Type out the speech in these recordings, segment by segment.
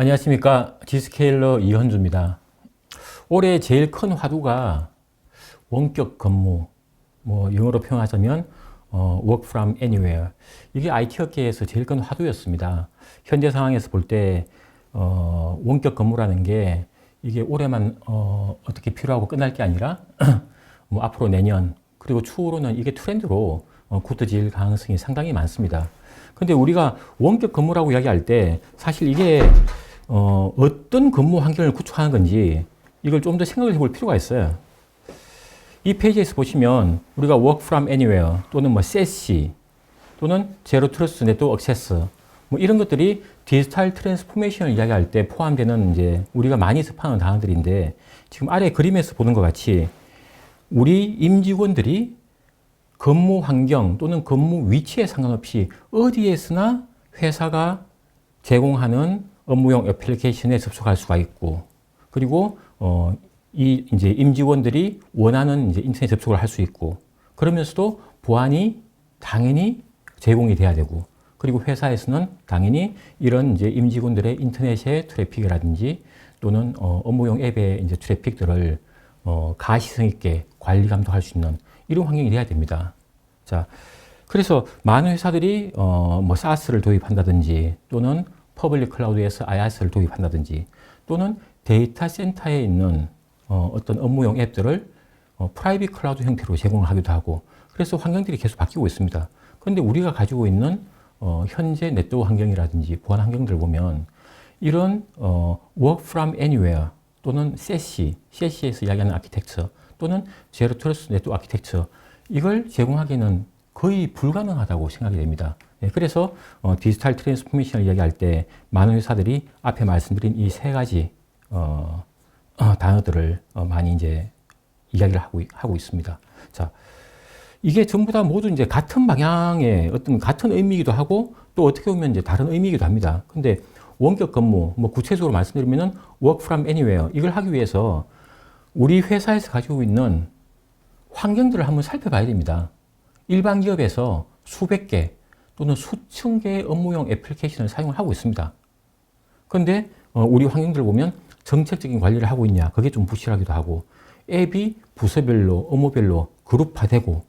안녕하십니까. G스케일러 이현주입니다. 올해 제일 큰 화두가 원격 근무, 영어로 표현하자면 work from anywhere. 이게 IT 업계에서 제일 큰 화두였습니다. 현재 상황에서 볼 때 원격 근무라는 게 이게 올해만 어떻게 필요하고 끝날 게 아니라 앞으로 내년 그리고 추후로는 이게 트렌드로 굳어질 가능성이 상당히 많습니다. 근데 우리가 원격 근무라고 이야기할 때 사실 이게 어떤 근무 환경을 구축하는 건지 이걸 좀 더 생각을 해볼 필요가 있어요. 이 페이지에서 보시면 우리가 work from anywhere 또는 SASE 또는 Zero Trust Network Access 이런 것들이 디지털 트랜스포메이션을 이야기할 때 포함되는 이제 우리가 많이 접하는 단어들인데 지금 아래 그림에서 보는 것 같이 우리 임직원들이 근무 환경 또는 근무 위치에 상관없이 어디에서나 회사가 제공하는 업무용 애플리케이션에 접속할 수가 있고, 그리고 이 이제 임직원들이 원하는 이제 인터넷 접속을 할 수 있고, 그러면서도 보안이 당연히 제공이 돼야 되고, 그리고 회사에서는 당연히 이런 이제 임직원들의 인터넷의 트래픽이라든지 또는 업무용 앱의 이제 트래픽들을 가시성 있게 관리 감독할 수 있는 이런 환경이 돼야 됩니다. 자, 그래서 많은 회사들이 SaaS를 도입한다든지 또는 퍼블릭 클라우드에서 IaaS를 도입한다든지 또는 데이터 센터에 있는 어떤 업무용 앱들을 프라이빗 클라우드 형태로 제공을 하기도 하고, 그래서 환경들이 계속 바뀌고 있습니다. 그런데 우리가 가지고 있는 현재 네트워크 환경이라든지 보안 환경들을 보면 이런 work from anywhere 또는 SASE에서 이야기하는 아키텍처 또는 제로 트러스트 네트워크 아키텍처, 이걸 제공하기는 거의 불가능하다고 생각이 됩니다. 그래서 디지털 트랜스포메이션을 이야기할 때 많은 회사들이 앞에 말씀드린 이 세 가지 단어들을 많이 이제 이야기를 하고 있습니다. 자, 이게 전부 다 모두 이제 같은 방향의 어떤 같은 의미이기도 하고 또 어떻게 보면 이제 다른 의미이기도 합니다. 근데 원격 근무, 구체적으로 말씀드리면은 work from anywhere, 이걸 하기 위해서 우리 회사에서 가지고 있는 환경들을 한번 살펴봐야 됩니다. 일반 기업에서 수백 개 또는 수천 개의 업무용 애플리케이션을 사용을 하고 있습니다. 그런데 우리 환경들을 보면 정책적인 관리를 하고 있냐, 그게 좀 부실하기도 하고, 앱이 부서별로, 업무별로 그룹화되고,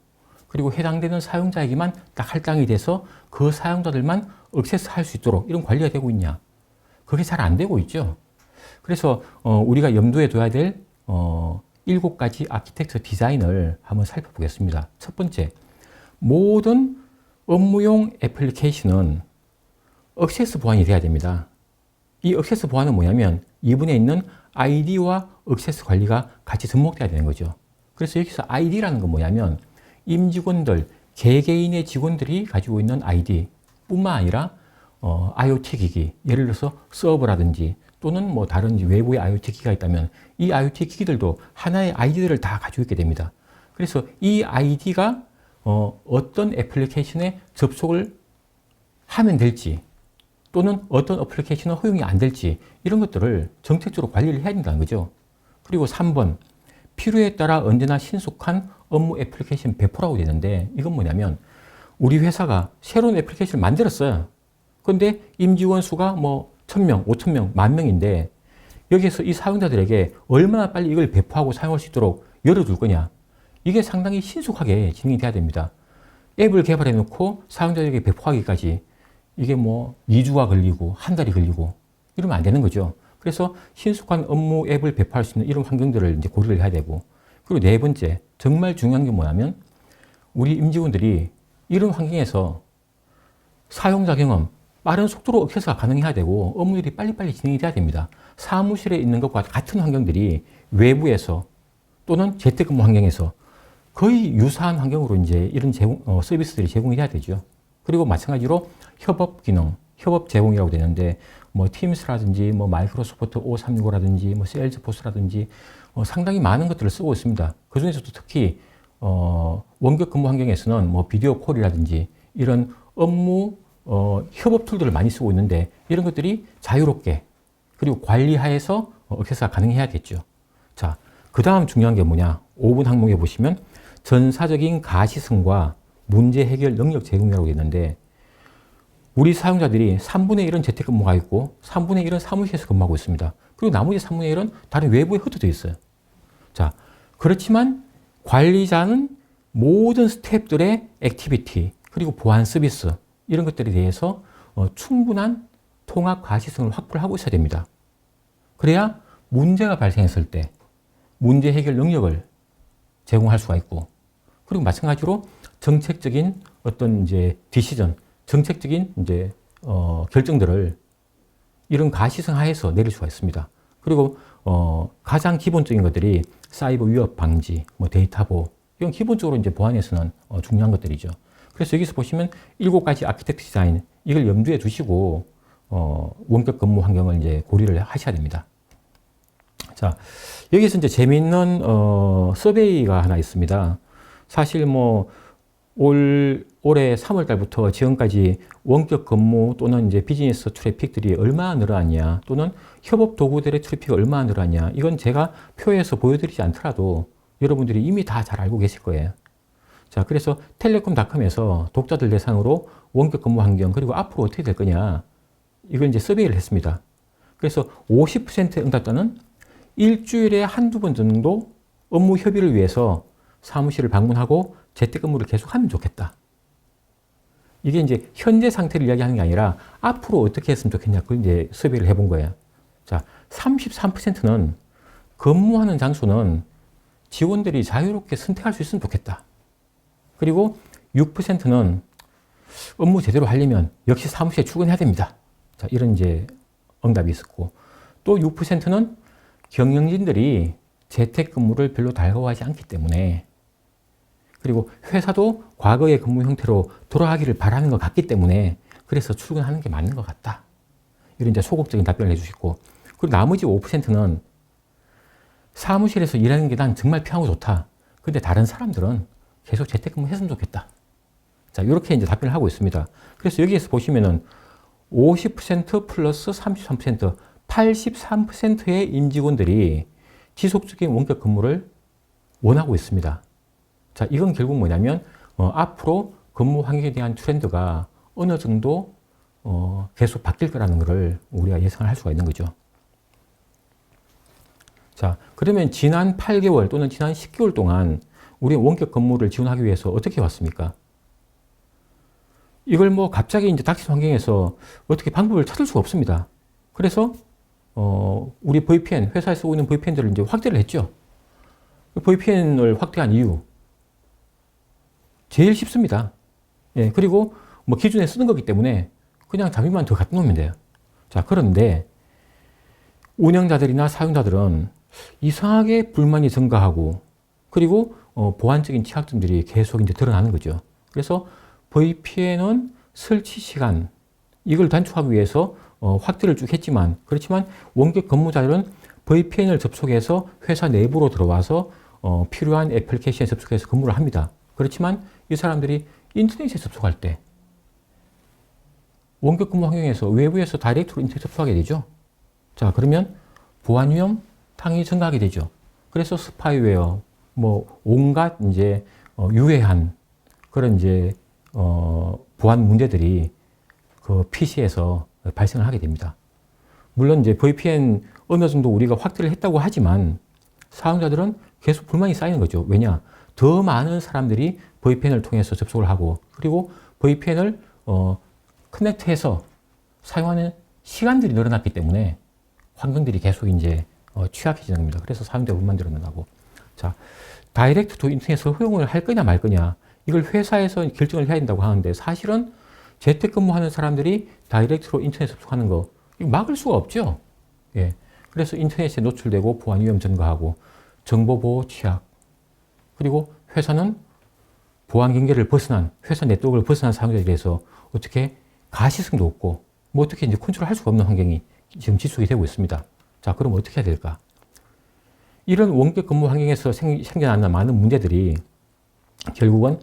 그리고 해당되는 사용자에게만 딱 할당이 돼서 그 사용자들만 액세스 할 수 있도록 이런 관리가 되고 있냐, 그게 잘 안 되고 있죠. 그래서 우리가 염두에 둬야 될 7가지 아키텍처 디자인을 한번 살펴보겠습니다. 첫 번째, 모든 업무용 애플리케이션은 액세스 보안이 돼야 됩니다. 이 액세스 보안은 뭐냐면 이분에 있는 아이디와 액세스 관리가 같이 접목돼야 되는 거죠. 그래서 여기서 아이디라는 건 뭐냐면 임직원들, 개개인의 직원들이 가지고 있는 아이디 뿐만 아니라 IoT 기기, 예를 들어서 서버라든지 또는 다른 외부의 IoT 기기가 있다면 이 IoT 기기들도 하나의 아이디들을 다 가지고 있게 됩니다. 그래서 이 아이디가 어떤 애플리케이션에 접속을 하면 될지 또는 어떤 애플리케이션은 허용이 안 될지 이런 것들을 정책적으로 관리를 해야 된다는 거죠. 그리고 3번, 필요에 따라 언제나 신속한 업무 애플리케이션 배포라고 되는데 이건 뭐냐면 우리 회사가 새로운 애플리케이션을 만들었어요. 그런데 임직원 수가 1,000명, 5,000명, 10,000명인데 여기에서 이 사용자들에게 얼마나 빨리 이걸 배포하고 사용할 수 있도록 열어둘 거냐, 이게 상당히 신속하게 진행이 돼야 됩니다. 앱을 개발해 놓고 사용자에게 배포하기까지 이게 2주가 걸리고 한 달이 걸리고 이러면 안 되는 거죠. 그래서 신속한 업무 앱을 배포할 수 있는 이런 환경들을 이제 고려를 해야 되고, 그리고 네 번째, 정말 중요한 게 뭐냐면 우리 임직원들이 이런 환경에서 사용자 경험, 빠른 속도로 액세스가 가능해야 되고 업무들이 빨리빨리 진행이 돼야 됩니다. 사무실에 있는 것과 같은 환경들이 외부에서 또는 재택근무 환경에서 거의 유사한 환경으로 이제 이런 서비스들이 제공이 돼야 되죠. 그리고 마찬가지로 협업 기능, 협업 제공이라고 되는데 팀스라든지 마이크로소프트 5365라든지 세일즈포스라든지 상당히 많은 것들을 쓰고 있습니다. 그 중에서도 특히 원격 근무 환경에서는 비디오 콜이라든지 이런 업무 협업 툴들을 많이 쓰고 있는데 이런 것들이 자유롭게 그리고 관리하에서 액세스가 가능해야겠죠. 자, 그 다음 중요한 게 뭐냐? 5번 항목에 보시면 전사적인 가시성과 문제 해결 능력 제공이라고 있는데 우리 사용자들이 3분의 1은 재택근무가 있고 3분의 1은 사무실에서 근무하고 있습니다. 그리고 나머지 3분의 1은 다른 외부에 흩어져 있어요. 자, 그렇지만 관리자는 모든 스태프들의 액티비티 그리고 보안 서비스 이런 것들에 대해서 충분한 통합 가시성을 확보를 하고 있어야 됩니다. 그래야 문제가 발생했을 때 문제 해결 능력을 제공할 수가 있고, 그리고 마찬가지로 정책적인 어떤 이제 디시전, 정책적인 이제 결정들을 이런 가시성 하에서 내릴 수가 있습니다. 그리고 가장 기본적인 것들이 사이버 위협 방지, 뭐 데이터 보호, 이건 기본적으로 이제 보안에서는 중요한 것들이죠. 그래서 여기서 보시면 7가지 아키텍트 디자인, 이걸 염두에 두시고 원격 근무 환경을 이제 고려를 하셔야 됩니다. 자, 여기서 이제 재미있는 서베이가 하나 있습니다. 사실 뭐 올해 3월 달부터 지금까지 원격 근무 또는 이제 비즈니스 트래픽들이 얼마나 늘어났냐, 또는 협업 도구들의 트래픽이 얼마나 늘어났냐, 이건 제가 표에서 보여드리지 않더라도 여러분들이 이미 다 잘 알고 계실 거예요. 자, 그래서 텔레콤닷컴에서 독자들 대상으로 원격 근무 환경, 그리고 앞으로 어떻게 될 거냐, 이걸 이제 서베이를 했습니다. 그래서 50% 응답자는 일주일에 한두 번 정도 업무 협의를 위해서 사무실을 방문하고 재택근무를 계속하면 좋겠다. 이게 이제 현재 상태를 이야기하는 게 아니라 앞으로 어떻게 했으면 좋겠냐, 그걸 이제 서베이를 해본 거예요. 자, 33%는 근무하는 장소는 직원들이 자유롭게 선택할 수 있으면 좋겠다. 그리고 6%는 업무 제대로 하려면 역시 사무실에 출근해야 됩니다. 자, 이런 이제 응답이 있었고, 또 6%는 경영진들이 재택근무를 별로 달가워하지 않기 때문에, 그리고 회사도 과거의 근무 형태로 돌아가기를 바라는 것 같기 때문에 그래서 출근하는 게 맞는 것 같다. 이런 이제 소극적인 답변을 해주시고, 그리고 나머지 5%는 사무실에서 일하는 게 난 정말 편하고 좋다. 근데 다른 사람들은 계속 재택근무 했으면 좋겠다. 자, 이렇게 이제 답변을 하고 있습니다. 그래서 여기에서 보시면은 50% 플러스 33%, 83%의 임직원들이 지속적인 원격 근무를 원하고 있습니다. 자, 이건 결국 뭐냐면 앞으로 근무 환경에 대한 트렌드가 어느 정도 계속 바뀔 거라는 것을 우리가 예상을 할 수가 있는 거죠. 자, 그러면 지난 8개월 또는 지난 10개월 동안 우리 원격 근무를 지원하기 위해서 어떻게 왔습니까? 이걸 뭐 갑자기 이제 닥친 환경에서 어떻게 방법을 찾을 수가 없습니다. 그래서 우리 VPN, 회사에서 쓰고 있는 VPN들을 이제 확대를 했죠. VPN을 확대한 이유 제일 쉽습니다. 예, 그리고 뭐 기존에 쓰는 거기 때문에 그냥 장비만 더 갖다 놓으면 돼요. 자, 그런데 운영자들이나 사용자들은 이상하게 불만이 증가하고, 그리고 보안적인 취약점들이 계속 이제 드러나는 거죠. 그래서 VPN은 설치 시간, 이걸 단축하기 위해서 확대를 쭉 했지만, 그렇지만 원격 근무자들은 VPN을 접속해서 회사 내부로 들어와서 필요한 애플리케이션에 접속해서 근무를 합니다. 그렇지만 이 사람들이 인터넷에 접속할 때 원격 근무 환경에서 외부에서 다이렉트로 인터넷 접속하게 되죠. 자, 그러면 보안 위험 당연히 증가하게 되죠. 그래서 스파이웨어, 뭐 온갖 이제 유해한 그런 이제 보안 문제들이 그 PC에서 발생을 하게 됩니다. 물론 이제 VPN 어느 정도 우리가 확대를 했다고 하지만 사용자들은 계속 불만이 쌓이는 거죠. 왜냐? 더 많은 사람들이 VPN을 통해서 접속을 하고, 그리고 VPN을 커넥트해서 사용하는 시간들이 늘어났기 때문에 환경들이 계속 이제 취약해지는 겁니다. 그래서 사용자 불만들이 늘어나고. 자, 다이렉트 투 인터넷을 허용을 할 거냐 말 거냐, 이걸 회사에서 결정을 해야 된다고 하는데, 사실은 재택근무하는 사람들이 다이렉트로 인터넷 접속하는 거 이거 막을 수가 없죠. 예. 그래서 인터넷에 노출되고 보안 위험 증가하고 정보 보호 취약, 그리고 회사는 보안 경계를 벗어난, 회사 네트워크를 벗어난 사용자에 대해서 어떻게 가시성도 없고 뭐 어떻게 이제 컨트롤할 수가 없는 환경이 지금 지속이 되고 있습니다. 자, 그럼 어떻게 해야 될까? 이런 원격 근무 환경에서 생겨나는 많은 문제들이 결국은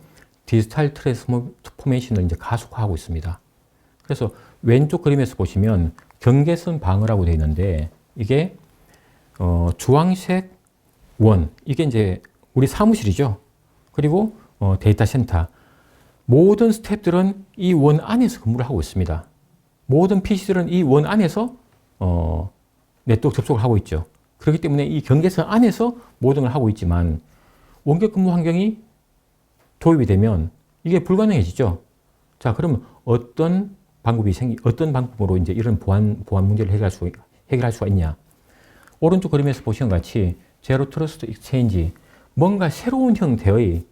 디지털 트랜스포메이션을 이제 가속화하고 있습니다. 그래서 왼쪽 그림에서 보시면 경계선 방어라고 되어 있는데, 이게 주황색 원, 이게 이제 우리 사무실이죠. 그리고 데이터 센터, 모든 스태프들은 이 원 안에서 근무를 하고 있습니다. 모든 PC들은 이 원 안에서 네트워크 접속을 하고 있죠. 그렇기 때문에 이 경계선 안에서 모든 걸 하고 있지만 원격 근무 환경이 도입이 되면 이게 불가능해지죠. 자, 그러면 어떤 방법으로 이제 이런 보안 문제를 해결할 수가 있냐? 오른쪽 그림에서 보시는 것 같이 제로 트러스트 익스체인지, 뭔가 새로운 형태의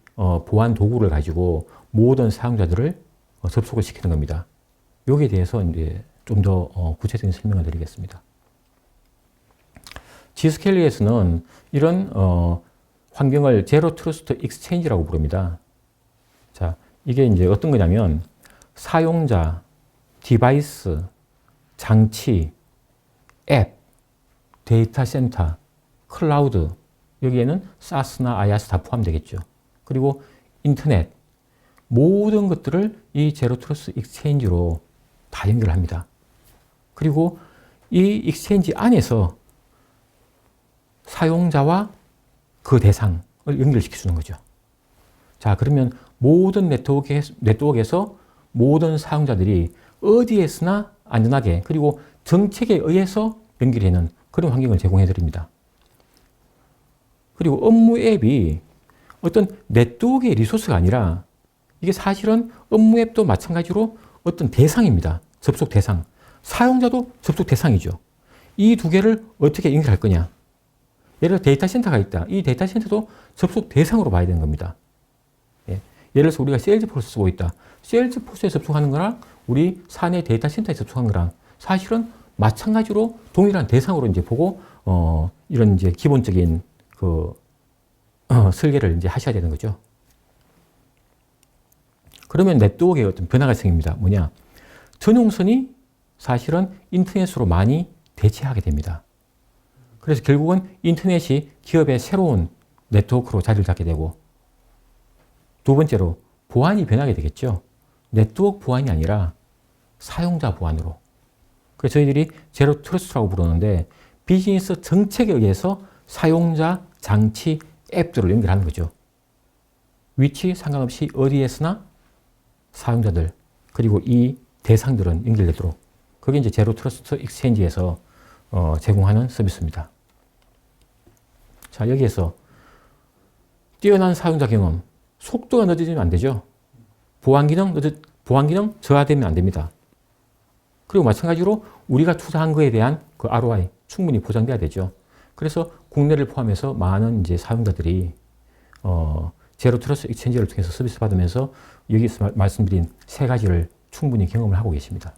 보안 도구를 가지고 모든 사용자들을 접속을 시키는 겁니다. 여기에 대해서 이제 좀 더 구체적인 설명을 드리겠습니다. G스케일에서는 이런 환경을 제로 트러스트 익스체인지라고 부릅니다. 자, 이게 이제 어떤 거냐면 사용자, 디바이스, 장치, 앱, 데이터 센터, 클라우드, 여기에는 SaaS나 IaaS 다 포함되겠죠. 그리고 인터넷, 모든 것들을 이 제로 트러스트 익스체인지로 다 연결합니다. 그리고 이 익스체인지 안에서 사용자와 그 대상을 연결시켜 주는 거죠. 자, 그러면 모든 네트워크에서 모든 사용자들이 어디에서나 안전하게, 그리고 정책에 의해서 연결하는 그런 환경을 제공해 드립니다. 그리고 업무 앱이 어떤 네트워크의 리소스가 아니라 이게 사실은 업무 앱도 마찬가지로 어떤 대상입니다. 접속 대상. 사용자도 접속 대상이죠. 이 두 개를 어떻게 연결할 거냐. 예를 들어 데이터 센터가 있다. 이 데이터 센터도 접속 대상으로 봐야 되는 겁니다. 예를 들어서 우리가 세일즈포스 쓰고 있다. 세일즈포스에 접속하는 거랑 우리 사내 데이터 센터에 접속하는 거랑 사실은 마찬가지로 동일한 대상으로 이제 보고 이런 이제 기본적인 설계를 이제 하셔야 되는 거죠. 그러면 네트워크의 어떤 변화가 생깁니다. 뭐냐? 전용선이 사실은 인터넷으로 많이 대체하게 됩니다. 그래서 결국은 인터넷이 기업의 새로운 네트워크로 자리를 잡게 되고, 두 번째로 보안이 변하게 되겠죠. 네트워크 보안이 아니라 사용자 보안으로. 그래서 저희들이 제로 트러스트라고 부르는데 비즈니스 정책에 의해서 사용자, 장치, 앱들을 연결하는 거죠. 위치 상관없이 어디에서나 사용자들, 그리고 이 대상들은 연결되도록. 그게 이제 제로 트러스트 익스체인지에서 제공하는 서비스입니다. 자, 여기에서 뛰어난 사용자 경험, 속도가 늦어지면 안 되죠. 보안 기능 저하되면 안 됩니다. 그리고 마찬가지로 우리가 투자한 거에 대한 그 ROI 충분히 보장돼야 되죠. 그래서 국내를 포함해서 많은 이제 사용자들이 제로 트러스트 익스체인지를 통해서 서비스 받으면서 여기서 말씀드린 세 가지를 충분히 경험을 하고 계십니다.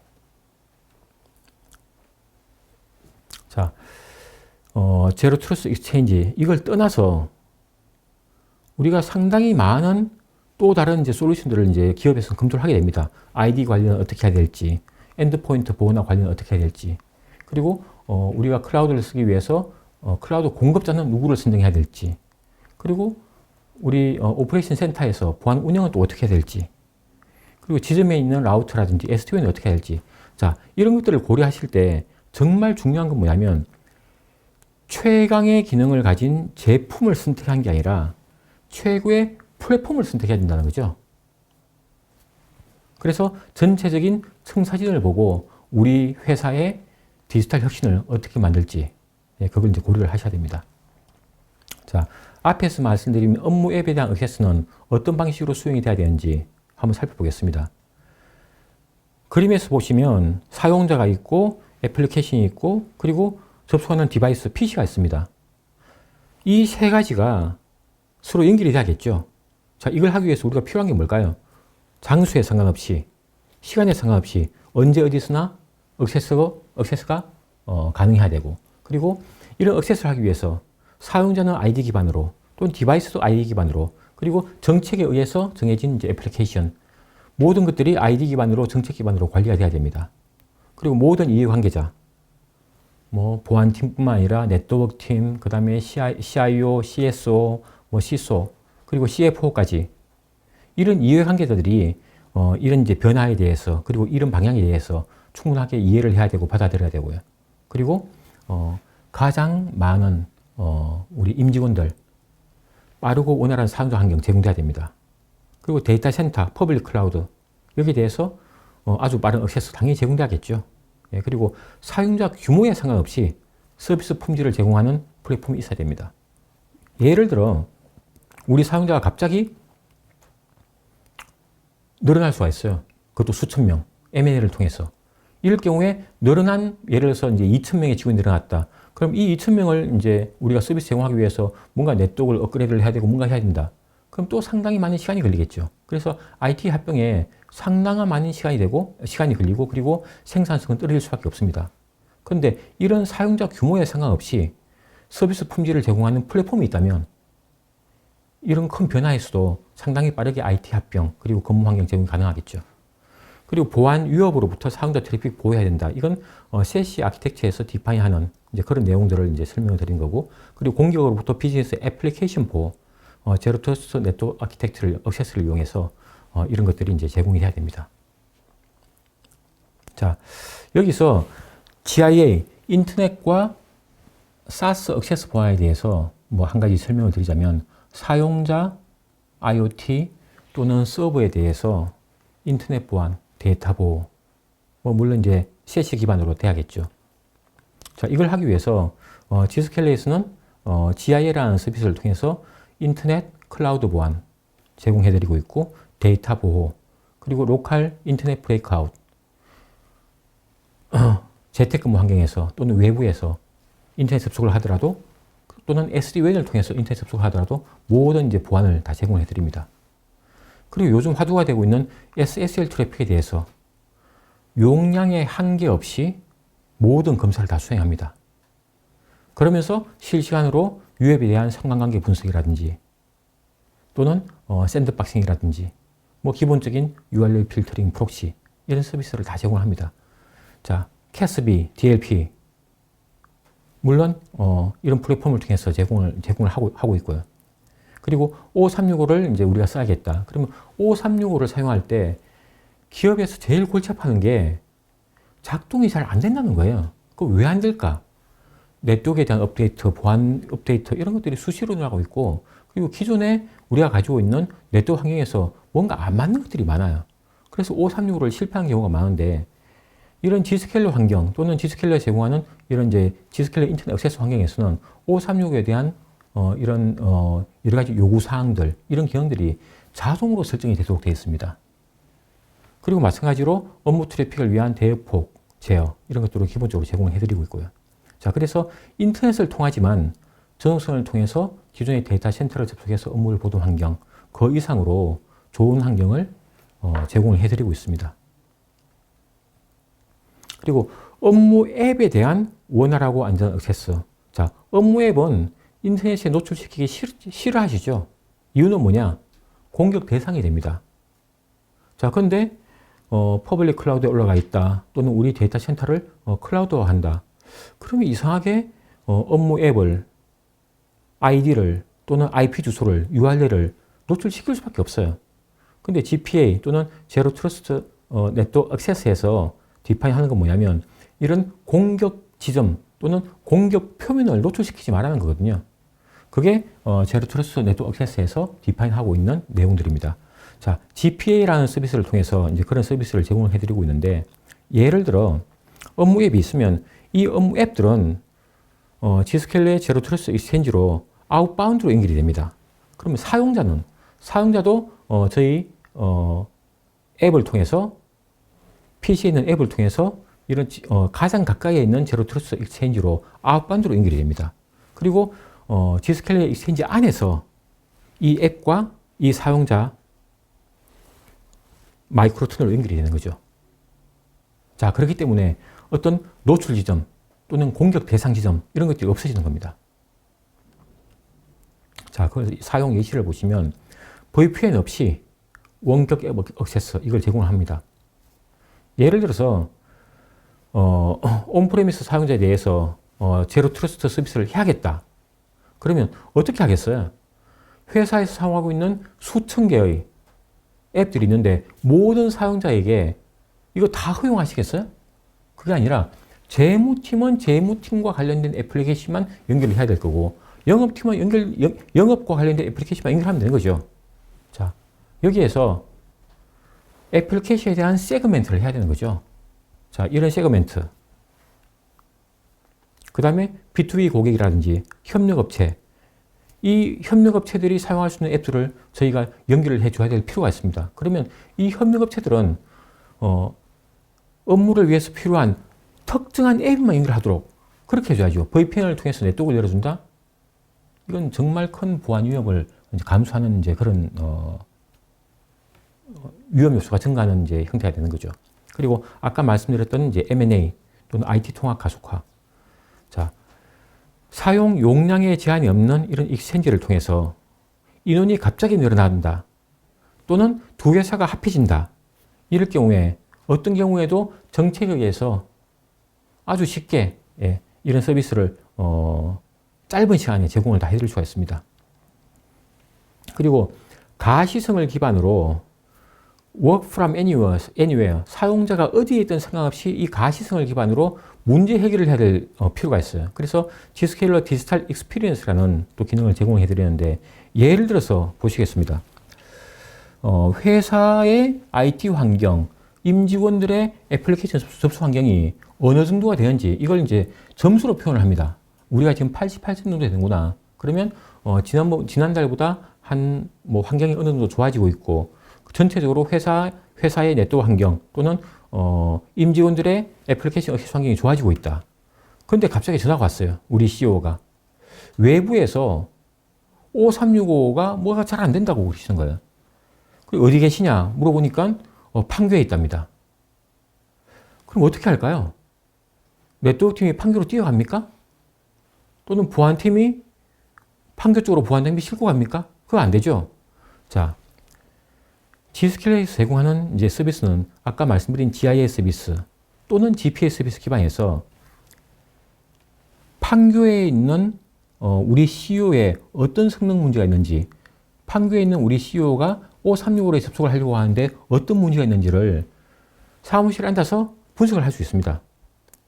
자, 제로 트러스트 익스체인지 이걸 떠나서 우리가 상당히 많은 또 다른 이제 솔루션들을 이제 기업에서 검토를 하게 됩니다. 아이디 관리는 어떻게 해야 될지, 엔드포인트 보호나 관리는 어떻게 해야 될지, 그리고 우리가 클라우드를 쓰기 위해서 클라우드 공급자는 누구를 선정해야 될지, 그리고 우리 오퍼레이션 센터에서 보안 운영은 또 어떻게 해야 될지, 그리고 지점에 있는 라우터라든지 SD-WAN은 어떻게 해야 될지. 자, 이런 것들을 고려하실 때 정말 중요한 건 뭐냐면 최강의 기능을 가진 제품을 선택한 게 아니라 최고의 플랫폼을 선택해야 된다는 거죠. 그래서 전체적인 청사진을 보고 우리 회사의 디지털 혁신을 어떻게 만들지, 그걸 이제 고려를 하셔야 됩니다. 자, 앞에서 말씀드린 업무 앱에 대한 액세스는 어떤 방식으로 수행이 돼야 되는지 한번 살펴보겠습니다. 그림에서 보시면 사용자가 있고 애플리케이션이 있고 그리고 접속하는 디바이스 PC가 있습니다. 이 세 가지가 서로 연결이 돼야겠죠. 자, 이걸 하기 위해서 우리가 필요한 게 뭘까요? 장소에 상관없이, 시간에 상관없이 언제 어디서나 액세스가 가능해야 되고, 그리고 이런 액세스를 하기 위해서 사용자는 아이디 기반으로 또는 디바이스도 아이디 기반으로, 그리고 정책에 의해서 정해진 이제 애플리케이션, 모든 것들이 아이디 기반으로 정책 기반으로 관리가 돼야 됩니다. 그리고 모든 이해관계자, 보안팀뿐만 아니라 네트워크 팀, 그 다음에 CIO, CSO, CISO, 그리고 CFO까지 이런 이해관계자들이 이런 이제 변화에 대해서, 그리고 이런 방향에 대해서 충분하게 이해를 해야 되고 받아들여야 되고요. 그리고 가장 많은 우리 임직원들 빠르고 원활한 사용자 환경 제공돼야 됩니다. 그리고 데이터 센터, 퍼블릭 클라우드 여기에 대해서 아주 빠른 액세스 당연히 제공돼야겠죠. 예, 그리고 사용자 규모에 상관없이 서비스 품질을 제공하는 플랫폼이 있어야 됩니다. 예를 들어 우리 사용자가 갑자기 늘어날 수가 있어요. 그것도 수천 명, M&A를 통해서. 이럴 경우에 늘어난, 예를 들어서 이제 2,000명의 직원이 늘어났다. 그럼 이 2,000명을 이제 우리가 서비스 제공하기 위해서 뭔가 네트워크를 업그레이드를 해야 되고 뭔가 해야 된다. 그럼 또 상당히 많은 시간이 걸리겠죠. 그래서 IT 합병에 상당한 많은 시간이 걸리고 그리고 생산성은 떨어질 수밖에 없습니다. 그런데 이런 사용자 규모에 상관없이 서비스 품질을 제공하는 플랫폼이 있다면 이런 큰 변화에서도 상당히 빠르게 IT 합병 그리고 근무 환경 제공이 가능하겠죠. 그리고 보안 위협으로부터 사용자 트래픽 보호해야 된다. 이건 세시 아키텍처에서 디파인하는 이제 그런 내용들을 이제 설명을 드린 거고, 그리고 공격으로부터 비즈니스 애플리케이션 보호, 제로 트러스트 네트워크 아키텍처를 액세스를 이용해서 이런 것들이 이제 제공이 돼야 됩니다. 자, 여기서 GIA 인터넷과 SaaS 액세스 보안에 대해서 뭐 한 가지 설명을 드리자면, 사용자 IoT 또는 서버에 대해서 인터넷 보안, 데이터 보호, 뭐 물론 이제 CC 기반으로 돼야겠죠. 자, 이걸 하기 위해서 지스켈레에서는 GIA라는 서비스를 통해서 인터넷 클라우드 보안 제공해드리고 있고, 데이터 보호, 그리고 로컬 인터넷 브레이크아웃, 재택근무 환경에서 또는 외부에서 인터넷 접속을 하더라도 또는 SD-WAN을 통해서 인터넷 접속을 하더라도 모든 이제 보안을 다 제공해 드립니다. 그리고 요즘 화두가 되고 있는 SSL 트래픽에 대해서 용량의 한계 없이 모든 검사를 다 수행합니다. 그러면서 실시간으로 유앱에 대한 상관관계 분석이라든지 또는 샌드박싱이라든지 뭐 기본적인 URL 필터링, 프록시 이런 서비스를 다 제공합니다. 자, CASB, DLP 물론 이런 플랫폼을 통해서 제공을 하고 있고요. 그리고 5365를 이제 우리가 써야겠다. 그러면 5365를 사용할 때 기업에서 제일 골치 아파하는 게 작동이 잘 안 된다는 거예요. 그 왜 안 될까? 네트워크에 대한 업데이트, 보안 업데이트 이런 것들이 수시로 나가고 있고, 그리고 기존에 우리가 가지고 있는 네트워크 환경에서 뭔가 안 맞는 것들이 많아요. 그래서 5365를 실패한 경우가 많은데, 이런 G스케일러 환경 또는 G스케일러에 제공하는 이런 이제 G스케일러 인터넷 액세스 환경에서는 5365에 대한 이런 여러 가지 요구 사항들, 이런 기능들이 자동으로 설정이 되도록 되어 있습니다. 그리고 마찬가지로 업무 트래픽을 위한 대역폭 제어 이런 것들을 기본적으로 제공을 해드리고 있고요. 자, 그래서 인터넷을 통하지만 전송선을 통해서 기존의 데이터 센터를 접속해서 업무를 보던 환경, 그 이상으로 좋은 환경을 제공을 해드리고 있습니다. 그리고 업무 앱에 대한 원활하고 안전한 액세스. 자, 업무 앱은 인터넷에 노출시키기 싫어하시죠? 이유는 뭐냐? 공격 대상이 됩니다. 자, 근데 퍼블릭 클라우드에 올라가 있다. 또는 우리 데이터 센터를 클라우드화한다. 그러면 이상하게 업무 앱을, 아이디를 또는 IP 주소를, URL을 노출시킬 수밖에 없어요. 근데 GPA 또는 제로 트러스트 네트워크 액세스에서 디파인 하는 건 뭐냐면, 이런 공격 지점 또는 공격 표면을 노출시키지 말라는 거거든요. 그게 제로 트러스트 네트워크 액세스에서 디파인하고 있는 내용들입니다. 자, GPA라는 서비스를 통해서 이제 그런 서비스를 제공을 해드리고 있는데, 예를 들어 업무 앱이 있으면 이 업무 앱들은 G스케일러의 제로 트러스트 익스체인지로 아웃바운드로 연결이 됩니다. 그러면 사용자도 저희 앱을 통해서, PC에 있는 앱을 통해서 이런 가장 가까이에 있는 제로 트러스트 익스체인지로 아웃바운드로 연결이 됩니다. 그리고 G스케일러 익스체인지 안에서 이 앱과 이 사용자 마이크로 터널로 연결이 되는 거죠. 자, 그렇기 때문에 어떤 노출 지점 또는 공격 대상 지점 이런 것들이 없어지는 겁니다. 자, 그 사용 예시를 보시면 VPN 없이 원격 앱 액세스 이걸 제공합니다. 예를 들어서 온프레미스 사용자에 대해서 제로 트러스트 서비스를 해야겠다. 그러면 어떻게 하겠어요? 회사에서 사용하고 있는 수천 개의 앱들이 있는데 모든 사용자에게 이거 다 허용하시겠어요? 그게 아니라 재무팀은 재무팀과 관련된 애플리케이션만 연결을 해야 될 거고, 영업팀은 영업과 관련된 애플리케이션만 연결하면 되는 거죠. 자, 여기에서 애플리케이션에 대한 세그멘트를 해야 되는 거죠. 자, 이런 세그멘트. 그 다음에 B2B 고객이라든지 협력업체. 이 협력업체들이 사용할 수 있는 앱들을 저희가 연결을 해줘야 될 필요가 있습니다. 그러면 이 협력업체들은 업무를 위해서 필요한 특정한 앱만 연결하도록 그렇게 해줘야죠. VPN을 통해서 네트워크를 열어준다? 이건 정말 큰 보안 위험을 감수하는 이제 그런 위험 요소가 증가하는 이제 형태가 되는 거죠. 그리고 아까 말씀드렸던 이제 M&A 또는 IT 통합 가속화. 자, 사용 용량에 제한이 없는 이런 익스체인지를 통해서 인원이 갑자기 늘어난다. 또는 두 회사가 합해진다. 이럴 경우에 어떤 경우에도 정책에 의해서 아주 쉽게 이런 서비스를 짧은 시간에 제공을 다 해드릴 수가 있습니다. 그리고 가시성을 기반으로 work from anywhere, 사용자가 어디에 있든 상관없이 이 가시성을 기반으로 문제 해결을 해야 될 필요가 있어요. 그래서 G스케일러 디지털 익스피리언스라는 또 기능을 제공해 드리는데 예를 들어서 보시겠습니다. 회사의 IT 환경, 임직원들의 애플리케이션 접수 환경이 어느 정도가 되는지 이걸 이제 점수로 표현을 합니다. 우리가 지금 88점 정도 되는구나. 그러면 지난달보다 환경이 어느 정도 좋아지고 있고 전체적으로 회사의 네트워크 환경 또는 임직원들의 애플리케이션 액세스 환경이 좋아지고 있다. 그런데 갑자기 전화가 왔어요. 우리 CEO가. 외부에서 5365가 뭐가 잘 안 된다고 그러시는 거예요. 어디 계시냐 물어보니까 판교에 있답니다. 그럼 어떻게 할까요? 네트워크 팀이 판교로 뛰어갑니까? 또는 보안팀이 판교 쪽으로 보안팀이 싣고 갑니까? 그거 안 되죠. 자, G스케일러에서 제공하는 이제 서비스는 아까 말씀드린 GIS 서비스 또는 GPS 서비스 기반에서 판교에 있는 우리 CEO의 어떤 성능 문제가 있는지, 판교에 있는 우리 CEO가 5365에 접속을 하려고 하는데 어떤 문제가 있는지를 사무실에 앉아서 분석을 할 수 있습니다.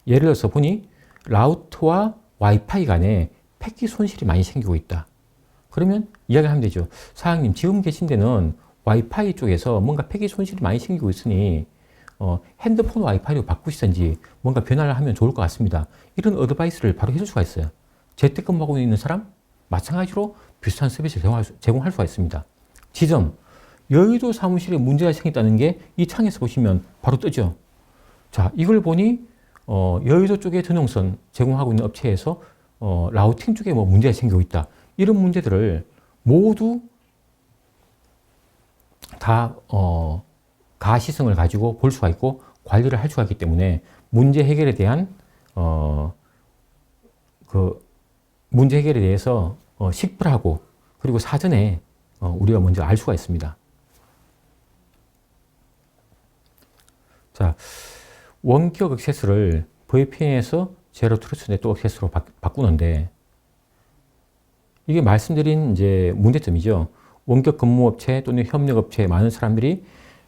예를 들어서 보니 라우터와 와이파이 간에 패킷 손실이 많이 생기고 있다. 그러면 이야기를 하면 되죠. 사장님, 지금 계신 데는 와이파이 쪽에서 뭔가 패킷 손실이 많이 생기고 있으니 핸드폰 와이파이로 바꾸시든지 뭔가 변화를 하면 좋을 것 같습니다. 이런 어드바이스를 바로 해줄 수가 있어요. 재택근무하고 있는 사람 마찬가지로 비슷한 서비스를 제공할 수가 있습니다. 지점, 여의도 사무실에 문제가 생겼다는 게 이 창에서 보시면 바로 뜨죠. 자, 이걸 보니 여의도 쪽에 전용선 제공하고 있는 업체에서 라우팅 쪽에 뭐 문제가 생기고 있다. 이런 문제들을 모두 다 가시성을 가지고 볼 수가 있고 관리를 할 수가 있기 때문에 문제 해결에 대한 문제 해결에 대해서 식별하고 그리고 사전에 우리가 먼저 알 수가 있습니다. 자, 원격 액세스를 VPN에서 제로 트러스트 네트워크 액세스로 바꾸는데 이게 말씀드린 이제 문제점이죠. 원격 근무업체 또는 협력업체 많은 사람들이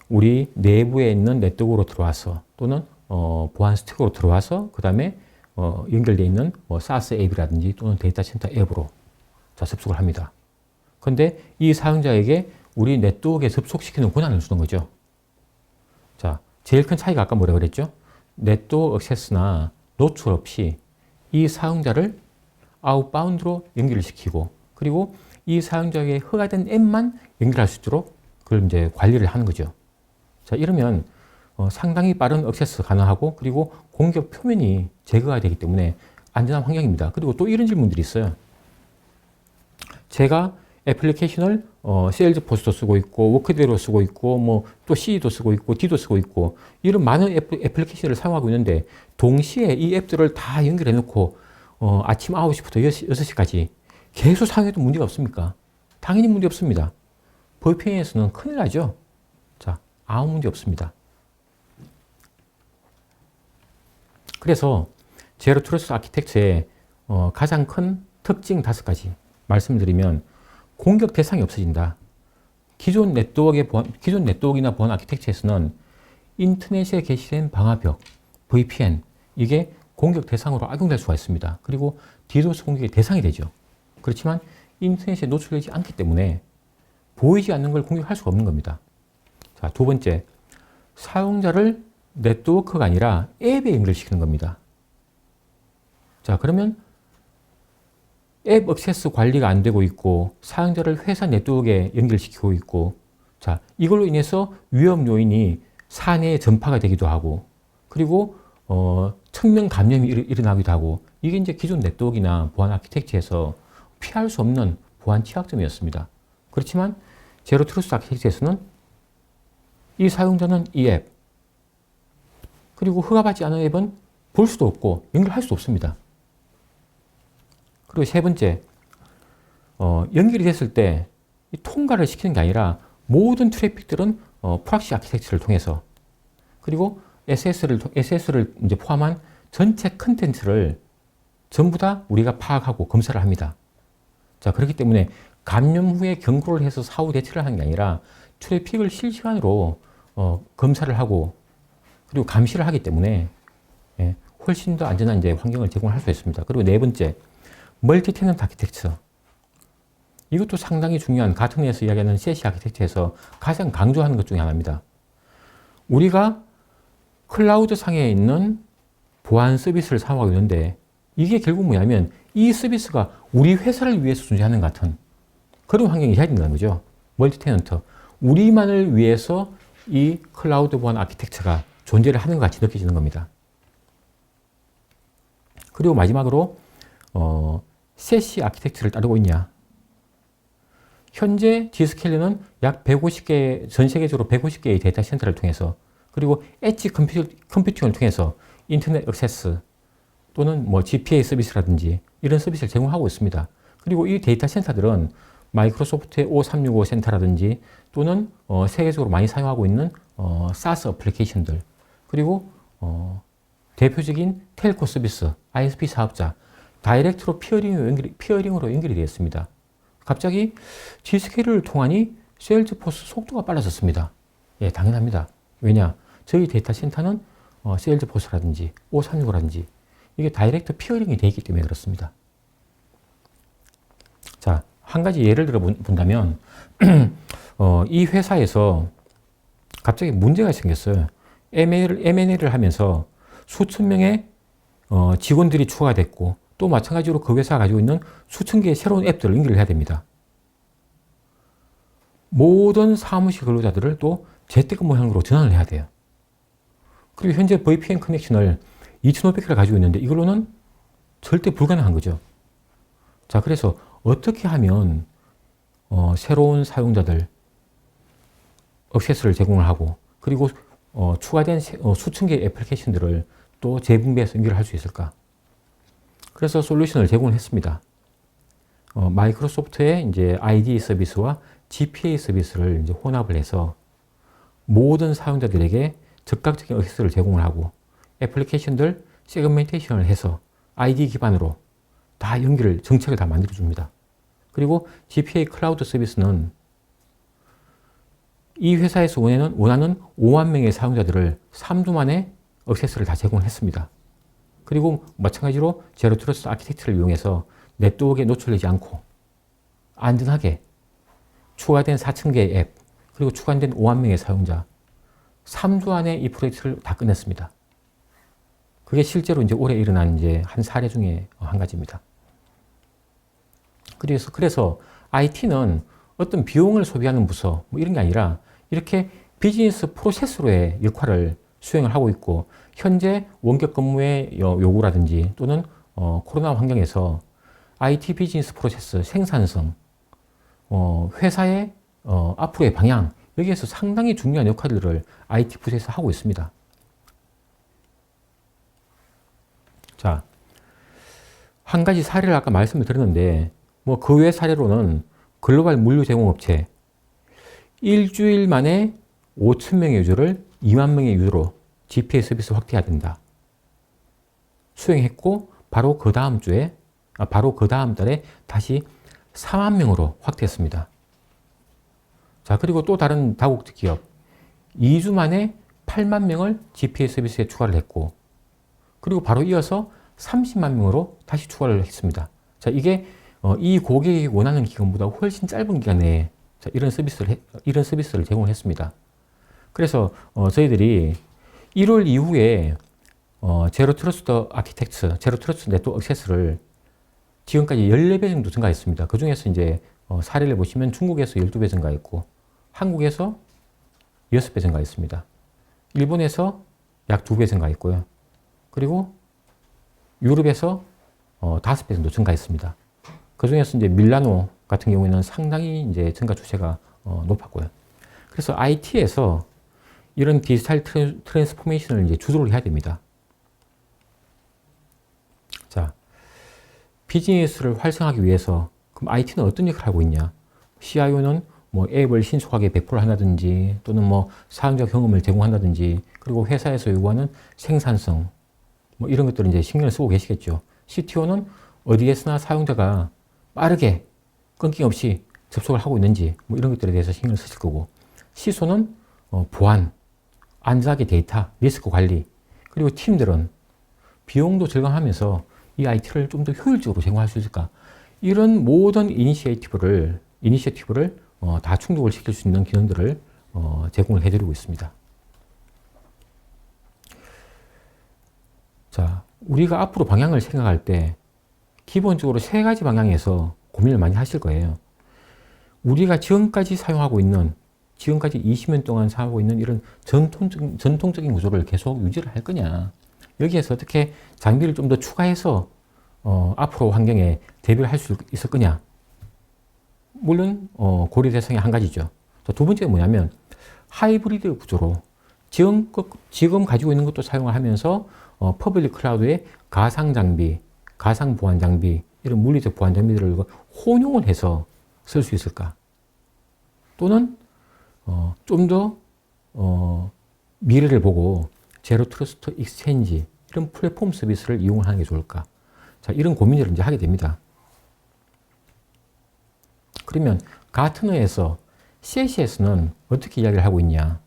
우리 내부에 있는 네트워크로 들어와서 또는 보안 스택으로 들어와서 그 다음에 연결되어 있는 SaaS 앱이라든지 또는 데이터 센터 앱으로 접속을 합니다. 그런데 이 사용자에게 우리 네트워크에 접속시키는 권한을 주는 거죠. 자, 제일 큰 차이가 아까 뭐라고 그랬죠? 네트워크 액세스나 노출 없이 이 사용자를 아웃바운드로 연결을 시키고 그리고 이 사용자에게 허가된 앱만 연결할 수 있도록 그걸 이제 관리를 하는 거죠. 자, 이러면 상당히 빠른 액세스 가능하고 그리고 공격 표면이 제거가 되기 때문에 안전한 환경입니다. 그리고 또 이런 질문들이 있어요. 제가 애플리케이션을 세일즈포스도 쓰고 있고 워크데이로 쓰고 있고 뭐 또 C도 쓰고 있고 D도 쓰고 있고 이런 많은 애플리케이션을 사용하고 있는데 동시에 이 앱들을 다 연결해 놓고 아침 9시부터 6시까지 계속 사용해도 문제가 없습니까? 당연히 문제 없습니다. VPN에서는 큰일 나죠. 자, 아무 문제 없습니다. 그래서 제로 트러스트 아키텍처의 가장 큰 특징 5가지 말씀드리면 공격 대상이 없어진다. 기존 네트워크나 보안 아키텍처에서는 인터넷에 게시된 방화벽, VPN 이게 공격 대상으로 악용될 수가 있습니다. 그리고 DDoS 공격의 대상이 되죠. 그렇지만 인터넷에 노출되지 않기 때문에 보이지 않는 걸 공격할 수가 없는 겁니다. 자, 두 번째, 사용자를 네트워크가 아니라 앱에 연결시키는 겁니다. 자, 그러면 앱 액세스 관리가 안 되고 있고 사용자를 회사 네트워크에 연결시키고 있고, 자, 이걸로 인해서 위험 요인이 사내에 전파가 되기도 하고, 그리고 측면 감염이 일어나기도 하고, 이게 이제 기존 네트워크나 보안 아키텍처에서 피할 수 없는 보안 취약점이었습니다. 그렇지만 제로 트러스트 아키텍처에서는 이 사용자는 이 앱, 그리고 허가받지 않은 앱은 볼 수도 없고 연결할 수도 없습니다. 그리고 세 번째, 연결이 됐을 때 통과를 시키는 게 아니라 모든 트래픽들은 프락시 아키텍처를 통해서, 그리고 SS를 이제 포함한 전체 컨텐츠를 전부 다 우리가 파악하고 검사를 합니다. 자, 그렇기 때문에 감염 후에 경고를 해서 사후 대처를 하는 게 아니라 트래픽을 실시간으로 검사를 하고 그리고 감시를 하기 때문에 훨씬 더 안전한 이제 환경을 제공할 수 있습니다. 그리고 네 번째, 멀티 테넌트 아키텍처. 이것도 상당히 중요한, 가트너에서 이야기하는 세시 아키텍처에서 가장 강조하는 것 중에 하나입니다. 우리가 클라우드 상에 있는 보안 서비스를 사용하고 있는데 이게 결국 뭐냐면 이 서비스가 우리 회사를 위해서 존재하는 것 같은 그런 환경이 해야 된다는 거죠. 멀티 테넌트. 우리만을 위해서 이 클라우드 보안 아키텍처가 존재를 하는 것 같이 느껴지는 겁니다. 그리고 마지막으로 세시 아키텍처를 따르고 있냐. 현재 Z스케일러는 약 150개, 전 세계적으로 150개의 데이터 센터를 통해서, 그리고 엣지 컴퓨팅을 통해서 인터넷 액세스 또는 뭐 GPA 서비스라든지 이런 서비스를 제공하고 있습니다. 그리고 이 데이터 센터들은 마이크로소프트의 5365 센터라든지 또는 세계적으로 많이 사용하고 있는 SaaS 어플리케이션들, 그리고 대표적인 텔코 서비스, ISP 사업자, 다이렉트로 피어링으로 연결이 되어 있습니다. 갑자기 Z스케일을 통하니 세일즈포스 속도가 빨라졌습니다. 예, 당연합니다. 왜냐? 저희 데이터 센터는 세일즈포스라든지 5365라든지 이게 다이렉트 피어링이 되어 있기 때문에 그렇습니다. 자, 한 가지 예를 들어 본다면 이 회사에서 갑자기 문제가 생겼어요. M&A를 하면서 수천 명의 직원들이 추가가 됐고, 또 마찬가지로 그 회사가 가지고 있는 수천 개의 새로운 앱들을 연결을 해야 됩니다. 모든 사무실 근로자들을 또 재택근무형으로 전환을 해야 돼요. 그리고 현재 VPN 커넥션을 2500개를 가지고 있는데 이걸로는 절대 불가능한 거죠. 자, 그래서 어떻게 하면 새로운 사용자들 액세스를 제공을 하고, 그리고 추가된 수천 개의 애플리케이션들을 또 재분배해서 연결을 할 수 있을까? 그래서 솔루션을 제공을 했습니다. 마이크로소프트의 이제 IDE 서비스와 GPA 서비스를 이제 혼합을 해서 모든 사용자들에게 즉각적인 액세스를 제공을 하고, 애플리케이션들 세그멘테이션을 해서 IDE 기반으로 다 정책을 다 만들어 줍니다. 그리고 GPA 클라우드 서비스는 이 회사에서 원하는 5만 명의 사용자들을 3주 만에 액세스를 다 제공했습니다. 그리고 마찬가지로 제로 트러스트 아키텍처를 이용해서 네트워크에 노출되지 않고 안전하게 추가된 4,000개의 앱, 그리고 추가된 5만 명의 사용자, 3주 안에 이 프로젝트를 다 끝냈습니다. 그게 실제로 이제 올해 일어난 이제 한 사례 중에 한 가지입니다. 그래서 IT는 어떤 비용을 소비하는 부서 뭐 이런 게 아니라 이렇게 비즈니스 프로세스로의 역할을 수행을 하고 있고, 현재 원격 근무의 요구라든지 또는 코로나 환경에서 IT 비즈니스 프로세스, 생산성, 회사의 앞으로의 방향, 여기에서 상당히 중요한 역할들을 IT 부서에서 하고 있습니다. 자, 한 가지 사례를 아까 말씀을 드렸는데, 뭐 그 외 사례로는 글로벌 물류 제공업체 일주일 만에 5,000명의 유저를 2만 명의 유저로 GPA 서비스 확대해야 된다. 수행했고 바로 그 다음 달에 다시 4만 명으로 확대했습니다. 자, 그리고 또 다른 다국적 기업 2주 만에 8만 명을 GPA 서비스에 추가를 했고, 그리고 바로 이어서 30만 명으로 다시 추가를 했습니다. 자, 이게 이 고객이 원하는 기간보다 훨씬 짧은 기간 내에 이런 서비스를 제공을 했습니다. 그래서 저희들이 1월 이후에 제로 트러스트 아키텍처, 제로 트러스트 네트워크 액세스를 지금까지 14배 정도 증가했습니다. 그 중에서 이제 사례를 보시면 중국에서 12배 증가했고, 한국에서 6배 증가했습니다. 일본에서 약 2배 증가했고요. 그리고 유럽에서 5배 정도 증가했습니다. 그 중에서 이제 밀라노 같은 경우에는 상당히 이제 증가 추세가 높았고요. 그래서 IT에서 이런 디지털 트랜스포메이션을 이제 주도를 해야 됩니다. 자, 비즈니스를 활성화하기 위해서 그럼 IT는 어떤 역할을 하고 있냐? CIO는 뭐 앱을 신속하게 배포를 한다든지 또는 뭐 사용자 경험을 제공한다든지 그리고 회사에서 요구하는 생산성 뭐 이런 것들을 이제 신경을 쓰고 계시겠죠. CTO는 어디에서나 사용자가 빠르게 끊김없이 접속을 하고 있는지 뭐 이런 것들에 대해서 신경을 쓰실 거고, CISO는 보안, 안전하게 데이터, 리스크 관리, 그리고 팀들은 비용도 절감하면서 이 IT를 좀 더 효율적으로 제공할 수 있을까? 이런 모든 이니시에이티브를 다 충족을 시킬 수 있는 기능들을 제공을 해드리고 있습니다. 자, 우리가 앞으로 방향을 생각할 때 기본적으로 3가지 방향에서 고민을 많이 하실 거예요. 우리가 지금까지 사용하고 있는, 지금까지 20년 동안 사용하고 있는 이런 전통적인 구조를 계속 유지를 할 거냐. 여기에서 어떻게 장비를 좀 더 추가해서 앞으로 환경에 대비를 할 수 있을 거냐. 물론 고려 대상이 한 가지죠. 두 번째가 뭐냐면 하이브리드 구조로 지금 가지고 있는 것도 사용을 하면서 퍼블릭 클라우드의 가상 장비, 가상 보안 장비, 이런 물리적 보안 장비들을 혼용을 해서 쓸 수 있을까? 또는 좀 더 미래를 보고 제로 트러스트 익스체인지 이런 플랫폼 서비스를 이용하는 게 좋을까? 자, 이런 고민을 이제 하게 됩니다. 그러면 가트너에서 CACS는 어떻게 이야기를 하고 있냐?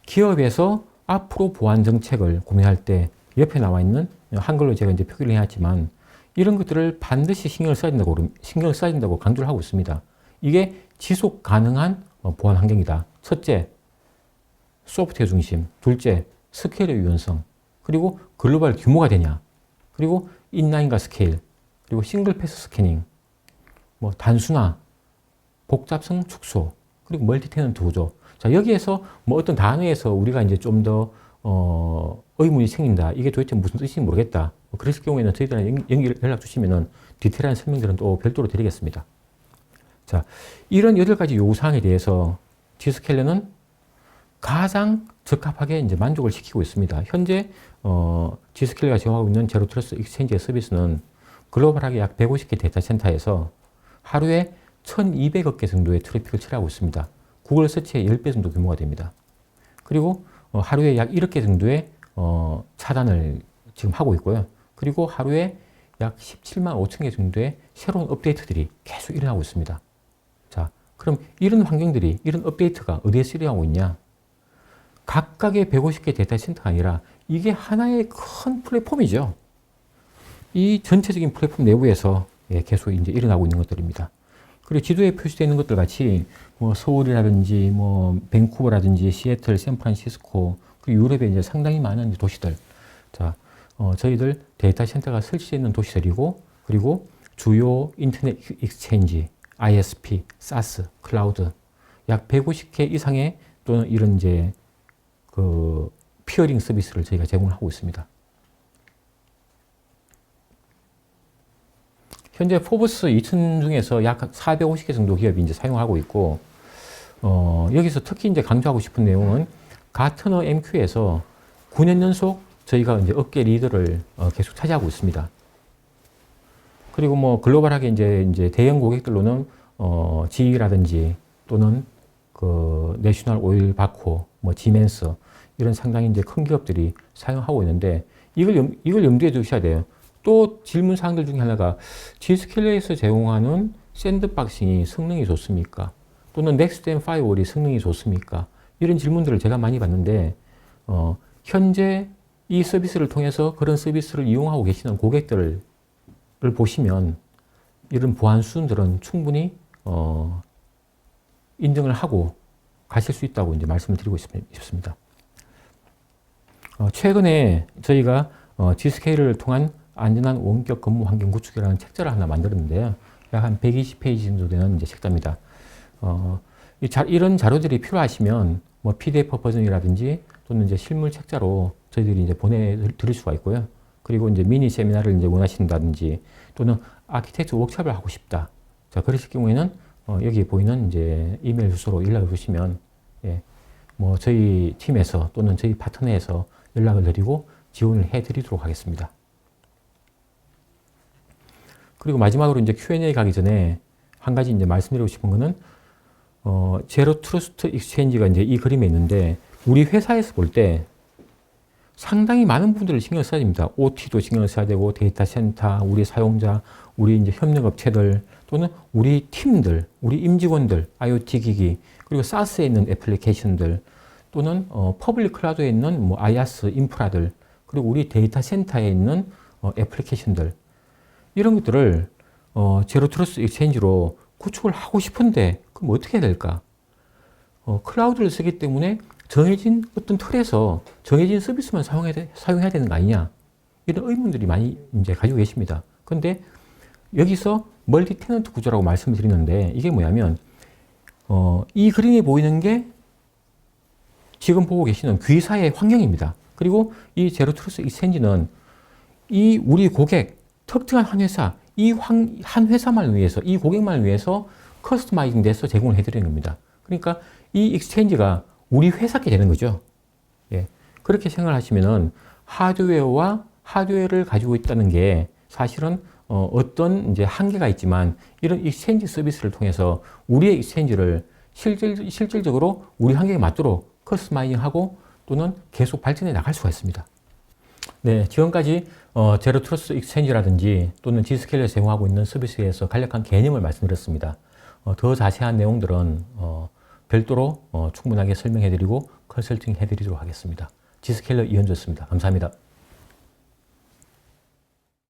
기업에서 앞으로 보안 정책을 고민할 때 옆에 나와 있는 한글로 제가 이제 표기를 해놨지만 이런 것들을 반드시 신경을 써야 된다고 강조를 하고 있습니다. 이게 지속 가능한 보안 환경이다. 첫째, 소프트웨어 중심. 둘째, 스케일의 유연성. 그리고 글로벌 규모가 되냐. 그리고 인라인과 스케일. 그리고 싱글 패스 스캐닝. 뭐 단순화, 복잡성 축소. 그리고 멀티 테넌트 구조. 자, 여기에서 뭐 어떤 단어에서 우리가 이제 좀 더 의문이 생긴다. 이게 도대체 무슨 뜻인지 모르겠다. 뭐 그랬을 경우에는 저희들한테 연락 주시면은 디테일한 설명들은 또 별도로 드리겠습니다. 자, 이런 8가지 요구사항에 대해서 Zscaler는 가장 적합하게 이제 만족을 시키고 있습니다. 현재 Zscaler가 제공하고 있는 제로 트러스트 익스체인지 서비스는 글로벌하게 약 150개 데이터 센터에서 하루에 1200억 개 정도의 트래픽을 처리하고 있습니다. 구글 서치의 10배 정도 규모가 됩니다. 그리고 하루에 약 1억 개 정도의 차단을 지금 하고 있고요. 그리고 하루에 약 17만 5천 개 정도의 새로운 업데이트들이 계속 일어나고 있습니다. 자, 그럼 이런 환경들이, 이런 업데이트가 어디에서 일어나고 있냐? 각각의 150개 데이터 센터가 아니라 이게 하나의 큰 플랫폼이죠. 이 전체적인 플랫폼 내부에서 계속 이제 일어나고 있는 것들입니다. 그리고 지도에 표시되어 있는 것들 같이 뭐 서울이라든지 뭐 밴쿠버라든지 시애틀, 샌프란시스코, 그리고 유럽에 이제 상당히 많은 도시들. 자, 저희들 데이터 센터가 설치되어 있는 도시들이고, 그리고 주요 인터넷 익스체인지, ISP, SaaS, 클라우드 약 150개 이상의 또는 이런 이제 그 피어링 서비스를 저희가 제공을 하고 있습니다. 현재 포브스 2000 중에서 약 450개 정도 기업이 이제 사용하고 있고, 여기서 특히 이제 강조하고 싶은 내용은 가트너 MQ에서 9년 연속 저희가 이제 업계 리더를 계속 차지하고 있습니다. 그리고 뭐 글로벌하게 이제 대형 고객들로는 GE라든지 또는 그 내셔널 오일 바코, 뭐 지멘스 이런 상당히 이제 큰 기업들이 사용하고 있는데 이걸 염두에 두셔야 돼요. 또 질문 사항들 중에 하나가 Zscaler에서 제공하는 샌드박싱이 성능이 좋습니까? 또는 넥스트젠 파이어월이 성능이 좋습니까? 이런 질문들을 제가 많이 받는데 현재 이 서비스를 통해서 그런 서비스를 이용하고 계시는 고객들을 보시면 이런 보안 수준들은 충분히 인정을 하고 가실 수 있다고 이제 말씀을 드리고 싶습니다. 최근에 저희가 G스케일을 통한 안전한 원격 근무 환경 구축이라는 책자를 하나 만들었는데요. 약 한 120페이지 정도 되는 이제 책자입니다. 이런 자료들이 필요하시면 뭐 PDF 버전이라든지 또는 이제 실물 책자로 저희들이 이제 보내드릴 수가 있고요. 그리고 이제 미니 세미나를 이제 원하신다든지 또는 아키텍처 워크숍을 하고 싶다. 자, 그러실 경우에는 여기 보이는 이제 이메일 주소로 연락을 주시면 예, 뭐 저희 팀에서 또는 저희 파트너에서 연락을 드리고 지원을 해드리도록 하겠습니다. 그리고 마지막으로 이제 Q&A 가기 전에 한 가지 이제 말씀드리고 싶은 거는 제로 트러스트 익스체인지가 이제 이 그림에 있는데 우리 회사에서 볼 때 상당히 많은 분들을 신경 써야 됩니다. OT도 신경 써야 되고 데이터 센터, 우리 사용자, 우리 이제 협력업체들 또는 우리 팀들, 우리 임직원들, IoT 기기 그리고 SaaS에 있는 애플리케이션들 또는 퍼블릭 클라우드에 있는 뭐 IaaS 인프라들 그리고 우리 데이터 센터에 있는 애플리케이션들 이런 것들을 제로 트러스트 익스체인지로 구축을 하고 싶은데 그럼 어떻게 해야 될까? 클라우드를 쓰기 때문에 정해진 어떤 틀에서 정해진 서비스만 사용해야 되는 거 아니냐? 이런 의문들이 많이 이제 가지고 계십니다. 그런데 여기서 멀티 테넌트 구조라고 말씀을 드리는데 이게 뭐냐면 이 그림에 보이는 게 지금 보고 계시는 귀사의 환경입니다. 그리고 이 제로 트러스트 익스체인지는 이 우리 고객 특정한 한 회사, 한 회사만 위해서, 이 고객만을 위해서 커스터마이징 돼서 제공을 해드리는 겁니다. 그러니까 이 익스체인지가 우리 회사께 되는 거죠. 예. 그렇게 생각을 하시면은 하드웨어를 가지고 있다는 게 사실은 어떤 이제 한계가 있지만 이런 익스체인지 서비스를 통해서 우리의 익스체인지를 실질적으로 우리 환경에 맞도록 커스터마이징하고 또는 계속 발전해 나갈 수가 있습니다. 네, 지금까지 제로 트러스트 익스체인지라든지 또는 G스케일을 제공하고 있는 서비스에서 간략한 개념을 말씀드렸습니다. 더 자세한 내용들은 별도로 충분하게 설명해드리고 컨설팅 해드리도록 하겠습니다. G스케일러 이현주였습니다. 감사합니다.